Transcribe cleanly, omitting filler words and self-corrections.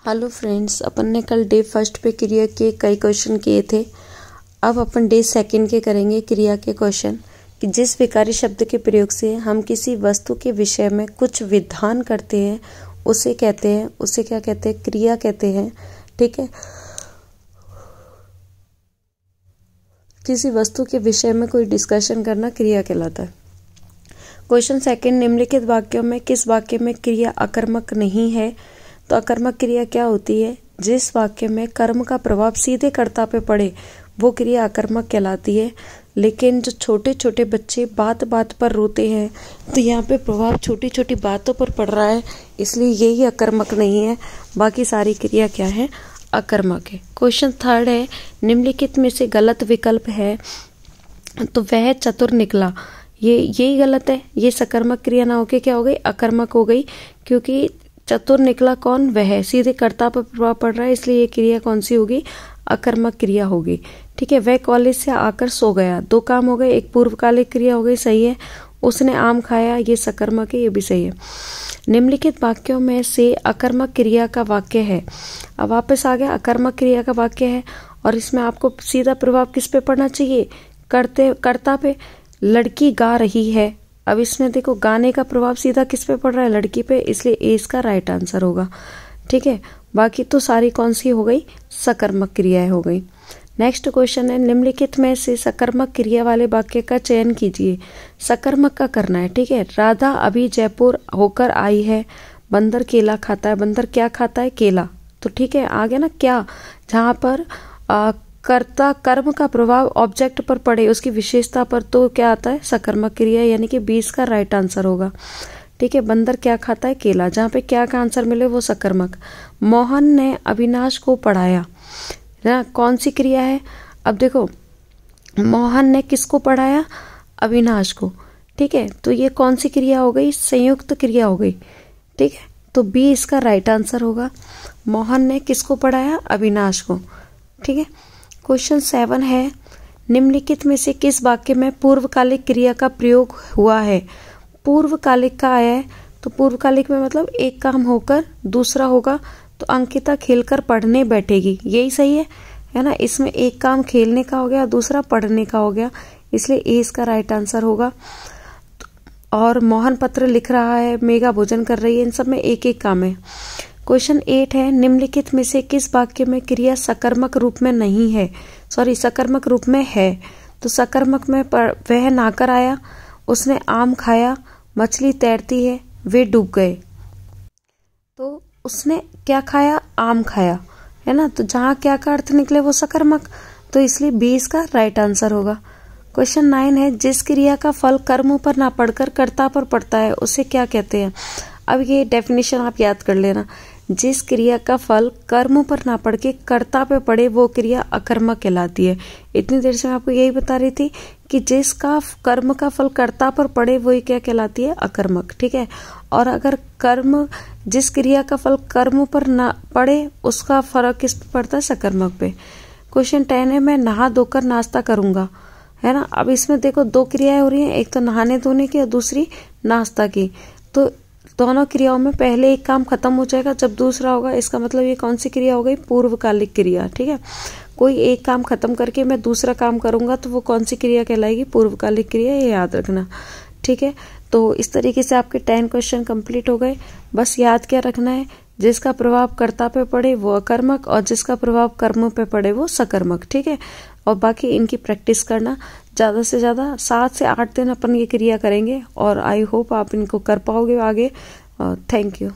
Hello friends, अपन ने कल day first पे क्रिया के कई क्वेश्चन किए थे। अब अपन डे सेकंड के करेंगे क्रिया के क्वेश्चन कि जिस विकारी शब्द के प्रयोग से हम किसी वस्तु के विषय में कुछ विधान करते हैं उसे क्या कहते हैं, क्रिया कहते हैं। ठीक है, किसी वस्तु के विषय में कोई डिस्कशन करना क्रिया कहलाता है। क्वेश्चन सेकंड, निम्नलिखित वाक्यों में किस वाक्य में क्रिया अकर्मक नहीं है? तो अकर्मक क्रिया क्या होती है? जिस वाक्य में कर्म का प्रभाव सीधे कर्ता पे पड़े वो क्रिया अकर्मक कहलाती है। लेकिन जो छोटे छोटे बच्चे बात बात पर रोते हैं तो यहाँ पे प्रभाव छोटी छोटी बातों पर पड़ रहा है, इसलिए यही अकर्मक नहीं है। बाकी सारी क्रिया क्या है? अकर्मक है। क्वेश्चन थर्ड है, निम्नलिखित में से गलत विकल्प है तो वह चतुर निकला। यही गलत है, ये सकर्मक क्रिया ना होके क्या हो गई? अकर्मक हो गई, क्योंकि चतुर निकला कौन? वह सीधे कर्ता पर प्रभाव पड़ रहा है, इसलिए ये क्रिया कौन सी होगी? अकर्मक क्रिया होगी। ठीक है, वह कॉलेज से आकर सो गया। दो काम हो गए, एक पूर्वकालिक क्रिया हो गई, सही है। उसने आम खाया, ये सकर्मक है, ये भी सही है। निम्नलिखित वाक्यों में से अकर्मक क्रिया का वाक्य है। अब वापस आ गया, अकर्मक क्रिया का वाक्य है और इसमें आपको सीधा प्रभाव किस पे पड़ना चाहिए? कर्ता पे। लड़की गा रही है, अब इसमें देखो गाने का प्रभाव सीधा किस पे पड़ रहा है? लड़की पे, इसलिए ए इसका राइट आंसर होगा। ठीक है, बाकी तो सारी कौन सी हो गई? सकर्मक क्रियाएं हो गई। नेक्स्ट क्वेश्चन है, निम्नलिखित में से सकर्मक क्रिया वाले वाक्य का चयन कीजिए। सकर्मक का करना है। ठीक है, राधा अभी जयपुर होकर आई है। बंदर केला खाता है। बंदर क्या खाता है? केला। तो ठीक है, आ गया ना क्या? जहां पर कर्ता कर्म का प्रभाव ऑब्जेक्ट पर पड़े, उसकी विशेषता पर, तो क्या आता है? सकर्मक क्रिया, यानी कि 20 का राइट आंसर होगा। ठीक है, बंदर क्या खाता है? केला। जहां पे क्या का आंसर मिले वो सकर्मक। मोहन ने अविनाश को पढ़ाया ना, कौन सी क्रिया है? अब देखो, मोहन ने किसको पढ़ाया? अविनाश को। ठीक है, तो ये कौन सी क्रिया हो गई? संयुक्त क्रिया हो गई। ठीक है, तो बी इसका राइट आंसर होगा। मोहन ने किसको पढ़ाया? अविनाश को। ठीक है, क्वेश्चन 7 है, निम्नलिखित में से किस वाक्य में पूर्वकालिक क्रिया का प्रयोग हुआ है? पूर्वकालिक का आया है, तो पूर्वकालिक में मतलब एक काम होकर दूसरा होगा, तो अंकिता खेलकर पढ़ने बैठेगी, यही सही है ना? इसमें एक काम खेलने का हो गया, दूसरा पढ़ने का हो गया, इसलिए ए इसका राइट आंसर होगा। और मोहन पत्र लिख रहा है, मेघा भोजन कर रही है, इन सब में एक एक काम है। क्वेश्चन 8 है, निम्नलिखित में से किस वाक्य में क्रिया सकर्मक रूप में नहीं है? सकर्मक रूप में है। तो सकर्मक में वह नहाकर आया, उसने आम खाया, मछली तैरती है, वे डूब गए। तो उसने क्या खाया? आम खाया, है ना? तो जहां क्या का अर्थ निकले वो सकर्मक, तो इसलिए 20 का राइट आंसर होगा। क्वेश्चन 9 है, जिस क्रिया का फल कर्म पर ना पड़कर कर्ता पर पड़ता है उसे क्या कहते हैं? अब ये डेफिनेशन आप याद कर लेना। जिस क्रिया का फल कर्म पर ना पड़ के कर्ता पे पड़े वो क्रिया अकर्मक कहलाती है। इतनी देर से मैं आपको यही बता रही थी कि जिसका कर्म का फल कर्ता पर पड़े वही क्या कहलाती है? अकर्मक। ठीक है, और अगर जिस क्रिया का फल कर्म पर ना पड़े उसका फर्क किस पे पड़ता है? सकर्मक पे। क्वेश्चन 10 है, मैं नहा धोकर नाश्ता करूंगा, है ना? अब इसमें देखो दो क्रियाएं हो रही है, एक तो नहाने धोने की और दूसरी नाश्ता की। तो दोनों क्रियाओं में पहले एक काम खत्म हो जाएगा जब दूसरा होगा, इसका मतलब ये कौन सी क्रिया हो गई? पूर्वकालिक क्रिया। ठीक है, कोई एक काम खत्म करके मैं दूसरा काम करूंगा तो वो कौन सी क्रिया कहलाएगी? पूर्वकालिक क्रिया, ये याद रखना। ठीक है, तो इस तरीके से आपके 10 क्वेश्चन कंप्लीट हो गए। बस याद क्या रखना है? जिसका प्रभाव कर्ता पे पड़े वो अकर्मक और जिसका प्रभाव कर्म पे पड़े वो सकर्मक। ठीक है, और बाकी इनकी प्रैक्टिस करना, ज्यादा से ज्यादा 7 से 8 दिन अपन ये क्रिया करेंगे और आई होप आप इनको कर पाओगे आगे। Thank you.